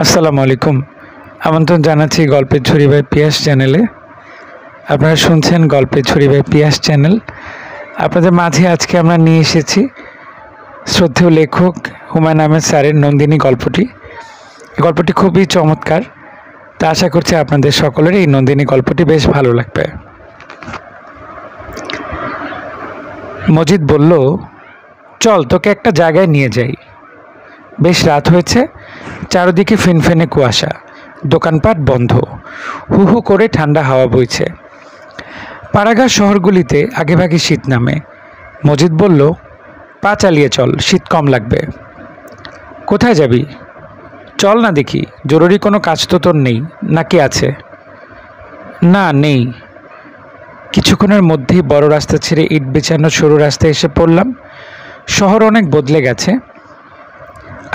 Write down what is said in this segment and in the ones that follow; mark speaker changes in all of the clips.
Speaker 1: আসসালামু আলাইকুম। আমন্ত্রণ জানাচ্ছি গল্পের ঝুড়ি বাই পিয়াস চ্যানেলে। আপনারা শুনছেন গল্পের ঝুড়ি বাই পিয়াস চ্যানেল। আপনাদের মাঝে আজকে আমরা নিয়ে এসেছি শ্রদ্ধেয় লেখক হুমায়ুন আহমেদ স্যারের নন্দিনী গল্পটি। গল্পটি খুবই চমৎকার, তা আশা করছি আপনাদের সকলের এই নন্দিনী গল্পটি বেশ ভালো লাগবে। মজিদ বলল, চল তোকে একটা জায়গায় নিয়ে যাই। বেশ রাত হয়েছে, চারদিকে ফিনফিনে কুয়াশা, দোকানপাট বন্ধ, হু হু করে ঠান্ডা হাওয়া বইছে। পাড়াগাঁ শহরগুলিতে আগেভাগে শীত নামে। মজিদ বলল, পা চালিয়ে চল, শীত কম লাগবে। কোথায় যাবি? চল না দেখি, জরুরি কোনো কাজ তো তোর নেই নাকি আছে? না, নেই। কিছুক্ষণের মধ্যেই বড় রাস্তা ছেড়ে ইট বিছানো সরু রাস্তায় এসে পড়লাম। শহর অনেক বদলে গেছে।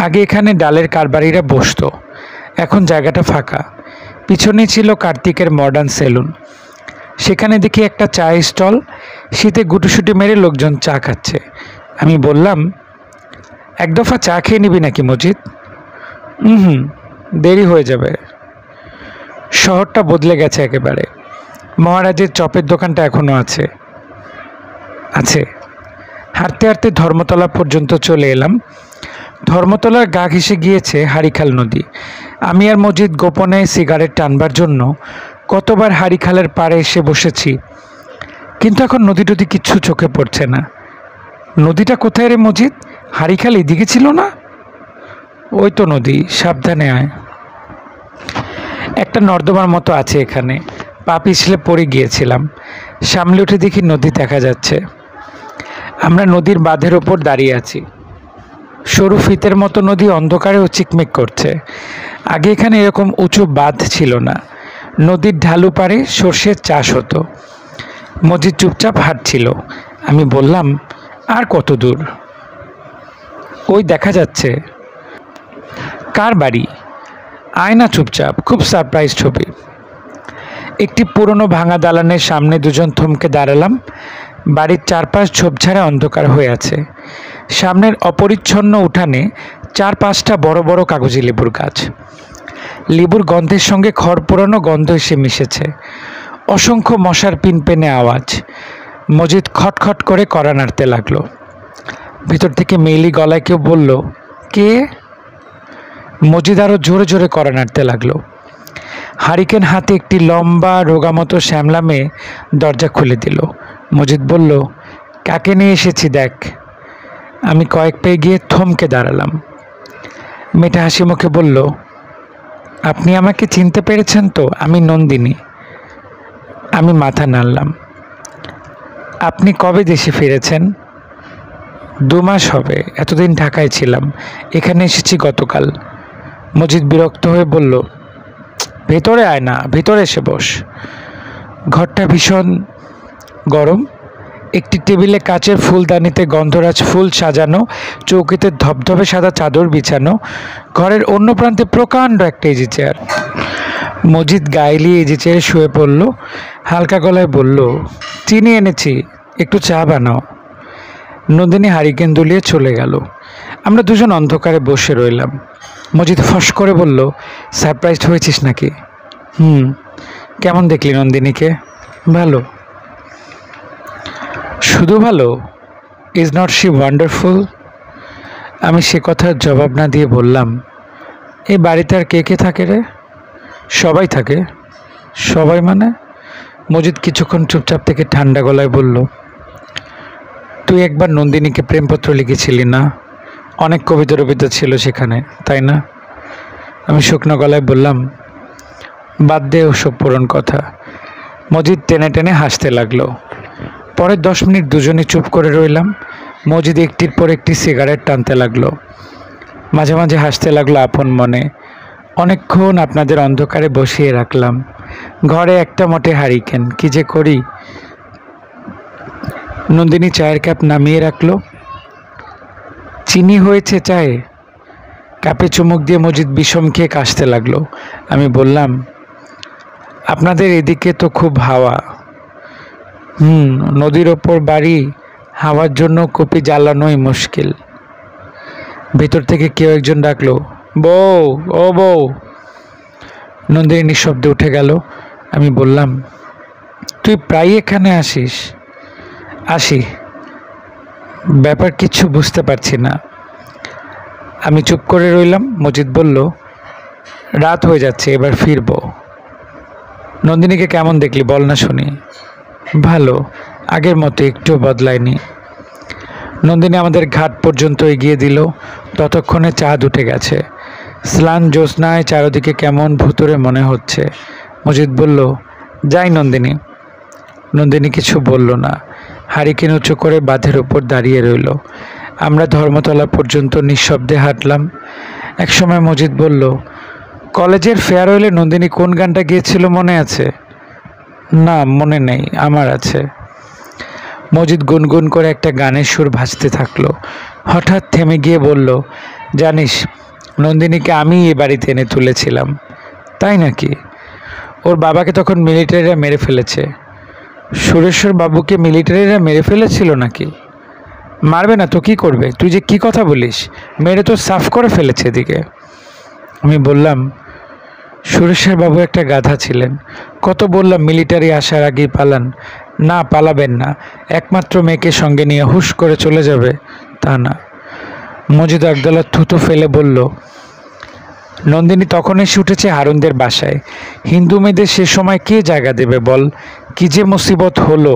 Speaker 1: আগে এখানে ডালের কারবারিরা বসতো, এখন জায়গাটা ফাঁকা। পিছনে ছিল কার্তিকের মডার্ন সেলুন। সেখানে দেখি একটা চায়ের স্টল, শীতে গুটুসুটি মেরে লোকজন চা খাচ্ছে। আমি বললাম, এক দফা চা খেয়ে নিবি নাকি মজিদ? দেরি হয়ে যাবে। শহরটা বদলে গেছে একেবারে। মহারাজের চপের দোকানটা এখনও আছে। হাঁটতে হাঁটতে ধর্মতলা পর্যন্ত চলে এলাম। ধর্মতলার গা ঘেঁষে গিয়েছে হারিখাল নদী। আমি আর মজিদ গোপনে সিগারেট টানবার জন্য কতবার হারিখালের পাড়ে এসে বসেছি, কিন্তু এখন নদী টদী কিচ্ছু চোখে পড়ছে না। নদীটা কোথায় রে মজিদ? হারিখাল এদিকে ছিল না? ওই তো নদী, সাবধানে আয়। একটা নর্দমার মতো আছে এখানে, পা পিছলে পড়ে গিয়েছিলাম। সামলে উঠে দেখি নদী দেখা যাচ্ছে। আমরা নদীর বাঁধের ওপর দাঁড়িয়ে আছি। সরু ফিতের মতো নদী অন্ধকারেও চিকমিক করছে। আগে এখানে এরকম উঁচু বাঁধ ছিল না। নদীর ঢালু পাড়ে সর্ষের চাষ হতো। মজিদ চুপচাপ হাঁটছিল। আমি বললাম, আর কত দূর? ওই দেখা যাচ্ছে। কার বাড়ি? আয় না চুপচাপ, খুব সারপ্রাইজড হবি। একটি পুরনো ভাঙা দালানের সামনে দুজন থমকে দাঁড়ালাম। বাড়ির চারপাশ ঝোপঝাড়ে অন্ধকার হয়ে আছে। সামনের অপরিচ্ছন্ন উঠানে 4-5টা বড় বড় কাগজি লেবুর গাছ। লেবুর গন্ধের সঙ্গে খড় পোড়ানো গন্ধ এসে মিশেছে। অসংখ্য মশার পিনপেনে আওয়াজ। মজিদ খটখট করে কড়া নাড়তে লাগলো। ভিতর থেকে মেয়েলি গলায় কেউ বলল, কে? মজিদ আরও জোরে জোরে কড়া নাড়তে লাগলো। হারিকেন হাতে একটি লম্বা রোগামতো শ্যামলা মেয়ে দরজা খুলে দিল। মজিদ বলল, কাকে নিয়ে এসেছি দেখ। আমি কয়েক পেয়ে গিয়ে থমকে দাঁড়ালাম। মেয়েটা হাসি মুখে বলল, আপনি আমাকে চিনতে পেরেছেন তো? আমি নন্দিনী। আমি মাথা নাড়লাম। আপনি কবে দেশে ফিরেছেন? 2 মাস হবে। এতদিন ঢাকায় ছিলাম, এখানে এসেছি গতকাল। মজিদ বিরক্ত হয়ে বলল, ভেতরে আয় না, ভেতরে এসে বস। ঘরটা ভীষণ গরম। একটি টেবিলে কাচের ফুলদানিতে গন্ধরাজ ফুল সাজানো, চৌকিতে ধবধবে সাদা চাদর বিছানো। ঘরের অন্য প্রান্তে প্রকাণ্ড একটা ইজি চেয়ার। মজিদ গাইলিয়ে ইজি চেয়ারে শুয়ে পড়ল। হালকা গলায় বলল, চিনি এনেছি, একটু চা বানাও। নন্দিনী হারিকেন দুলিয়ে চলে গেল। আমরা দুজন অন্ধকারে বসে রইলাম। মজিদ ফস করে বলল, সারপ্রাইজড হয়েছিস নাকি? কেমন দেখলি নন্দিনীকে? ভালো। শুধু ভালো? Is not she wonderful? আমি সে কথার জবাব না দিয়ে বললাম, এই বাড়িতে আর কে কে থাকে রে? সবাই থাকে। সবাই মানে? মজিদ কিছুক্ষণ চুপচাপ থেকে ঠান্ডা গলায় বলল, তুই একবার নন্দিনীকে প্রেমপত্র লিখেছিলি না? অনেক কবিতা টবিতা ছিল সেখানে, তাই না? আমি শুকনো গলায় বললাম, বাদ দে ওসব পুরনো কথা। মজিদ টেনে টেনে হাসতে লাগলো। পরের 10 মিনিট দুজনে চুপ করে রইলাম। মজিদ একটির পর একটি সিগারেট টানতে লাগলো। মাঝে মাঝে হাসতে লাগলো আপন মনে। অনেকক্ষণ আপনাদের অন্ধকারে বসিয়ে রাখলাম। ঘরে একটা মোটে হারিকেন, কি যে করি। নন্দিনী চায়ের কাপ নামিয়ে রাখলো। চিনি হয়েছে চায়ে? কাপে চুমুক দিয়ে মজিদ বিষম খেয়ে কাশতে লাগলো। আমি বললাম, আপনাদের এদিকে তো খুব হাওয়া। নদীর ওপর বাড়ি, হাওয়ার জন্য কপি জ্বালানোই মুশকিল। ভেতর থেকে কেউ একজন ডাকলো, বউ, ও বউ। নন্দিনী নিঃশব্দে উঠে গেল। আমি বললাম, তুই প্রায় এখানে আসিস? আসি, ব্যাপার কিচ্ছু বুঝতে পারছি না। আমি চুপ করে রইলাম। মজিদ বলল, রাত হয়ে যাচ্ছে, এবার ফিরবো। নন্দিনীকে কেমন দেখলি বল না শুনি। ভালো, আগের মতো একটু বদলায়নি। নন্দিনী আমাদের ঘাট পর্যন্ত এগিয়ে দিল। ততক্ষণে চাঁদ উঠে গেছে। স্নান জ্যোৎস্নায় চারদিকে কেমন ভুতুরে মনে হচ্ছে। মজিদ বলল, যাই নন্দিনী। নন্দিনী কিছু বলল না। হারিকেন উঁচু করে বাঁধের ওপর দাঁড়িয়ে রইল। আমরা ধর্মতলা পর্যন্ত নিঃশব্দে হাঁটলাম। একসময় মজিদ বলল, কলেজের ফেয়ারওয়েলে নন্দিনী কোন গানটা গিয়েছিল মনে আছে? না, মনে নেই, আমার আছে। মজিদ গুনগুন করে একটা গানের সুর ভাজতে থাকলো। হঠাৎ থেমে গিয়ে বলল, জানিস, নন্দিনীকে আমি এই বাড়িতে এনে তুলেছিলাম। তাই নাকি? ওর বাবাকে তখন মিলিটারিরা মেরে ফেলেছে। সুরেশ্বর বাবুকে মিলিটারিরা মেরে ফেলেছিল নাকি? মারবে না তো কি করবে? তুই যে কি কথা বলিস, মেরে তো সাফ করে ফেলেছে এদিকে। আমি বললাম, সুরেশ্বর বাবু একটা গাধা ছিলেন। কত বললাম মিলিটারি আসার আগেই পালান। না, পালাবেন না, একমাত্র মেয়েকে সঙ্গে নিয়ে হুশ করে চলে যাবে তা না। মজিদ একদলা থুতু ফেলে বলল, নন্দিনী তখন এসে উঠেছে হারুনদের বাসায়। হিন্দু মেয়েদের সে সময় কে জায়গা দেবে বল? কি যে মুসিবত হলো।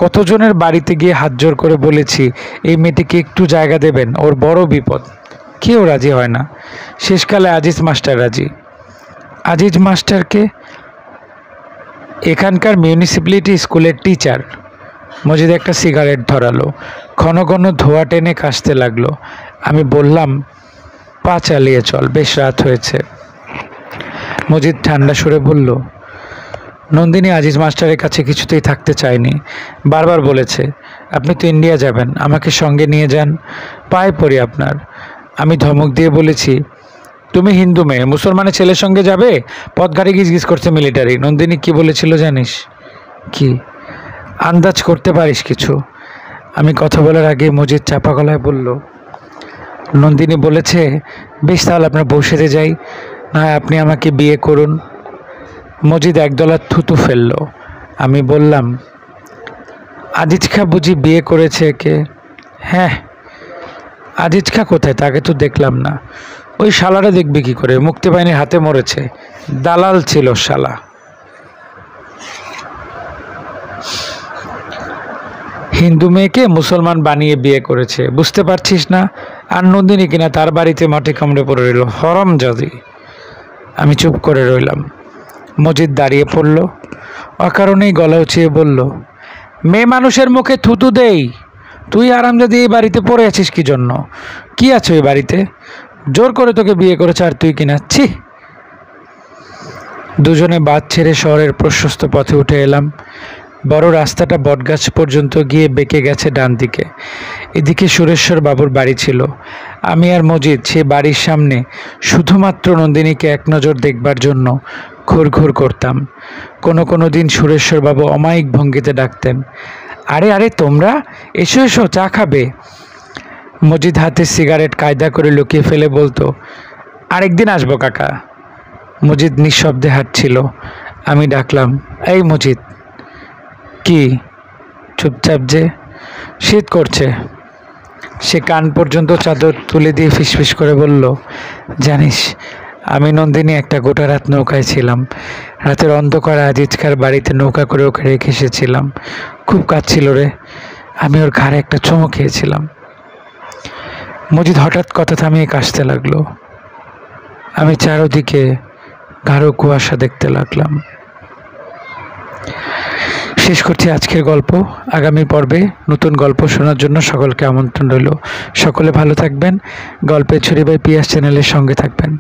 Speaker 1: কতজনের বাড়িতে গিয়ে হাত জোর করে বলেছি, এই মেয়েটিকে একটু জায়গা দেবেন, ওর বড় বিপদ। কেউ রাজি হয় না। শেষকালে আজিজ মাস্টার রাজি। আজিজ মাস্টারকে? এখানকার মিউনিসিপ্যালিটি স্কুলের টিচার। মজিদ একটা সিগারেট ধরালো। ঘন ঘন ধোঁয়া টেনে কাশতে লাগলো। আমি বললাম, পা চালিয়ে চল, বেশ রাত হয়েছে। মজিদ ঠান্ডা সুরে বলল, নন্দিনী আজিজ মাস্টারের কাছে কিছুতেই থাকতে চায়নি। বারবার বলেছে, আপনি তো ইন্ডিয়া যাবেন, আমাকে সঙ্গে নিয়ে যান, পায়ে পড়ি আপনার। আমি ধমক দিয়ে বলেছি, তুমি হিন্দু মেয়ে, মুসলমানের ছেলের সঙ্গে যাবে? পথঘাটে গিজ করছে মিলিটারি। নন্দিনী কি বলেছিল জানিস? কি? আন্দাজ করতে পারিস কিছু? আমি কথা বলার আগে মজিদ চাপা গলায় বলল, নন্দিনী বলেছে, বেশ তাহলে আপনার বউ সেজে যাই, না আপনি আমাকে বিয়ে করুন। মজিদ একদলা থুতু ফেলল। আমি বললাম, আজিজ খা বুঝি বিয়ে করেছে একে? হ্যাঁ। আজিজ খা কোথায়? তাকে তো দেখলাম না। ওই শালাটা দেখবি কি করে? মুক্তিবাহিনীর হাতে মরেছে, দালাল ছিল শালা। হিন্দু মেয়েকে মুসলমান বানিয়ে বিয়ে করেছে, বুঝতে পারছিস না? আর নন্দিনী কিনা তার বাড়িতে মাটি কামড়ে পড়ে রইল, হরামজাদি। আমি চুপ করে রইলাম। মজিদ দাঁড়িয়ে পড়ল। অকারণেই গলা উঁচিয়ে বলল, মেয়ে মানুষের মুখে থুতু দেই? তুই আরামজাদি এই বাড়িতে পড়ে আছিস কি জন্য? কি আছে ওই বাড়িতে? জোর করে তোকে বিয়ে করেছে আর তুই কিনা ছি। দুজনে বাদ ছেড়ে শহরের প্রশস্ত পথে উঠে এলাম। বড় রাস্তাটা বটগাছ পর্যন্ত গিয়ে বেঁকে গেছে ডান দিকে। এদিকে সুরেশ্বর বাবুর বাড়ি ছিল। আমি আর মজিদ সে বাড়ির সামনে শুধুমাত্র নন্দিনীকে এক নজর দেখবার জন্য ঘুরঘুর করতাম। কোনো দিন সুরেশ্বর বাবু অমায়িক ভঙ্গিতে ডাকতেন, আরে আরে তোমরা এসো এসো, চা খাবে। মজিদ হাতে সিগারেট কায়দা করে লুকিয়ে ফেলে বলতো, আরেকদিন আসবো কাকা। মজিদ নিঃশব্দে হাঁটছিল। আমি ডাকলাম, এই মজিদ। কি? চুপচাপ যে। শীত করছে। সে কান পর্যন্ত চাদর তুলে দিয়ে ফিসফিস করে বলল, জানিস, আমি নন্দিনী একটা গোটা রাত নৌকায় ছিলাম। রাতের অন্ধকারে আজিজকার বাড়িতে নৌকা করে ওকে রেখে এসেছিলাম। খুব কাঁদছিল রে। আমি ওর ঘাড়ে একটা চুমু খেয়েছিলাম। মজিদ হঠাৎ কথা থামিয়ে কাশতে লাগলো। আমি চারদিকে গাঢ় কুয়াশা দেখতে লাগলাম। শেষ করছি আজকের গল্প। আগামী পর্বে নতুন গল্প শোনার জন্য সকলকে আমন্ত্রণ রইল। সকলে ভালো থাকবেন। গল্পের ছড়ি বাই পিয়াস চ্যানেলের সঙ্গে থাকবেন।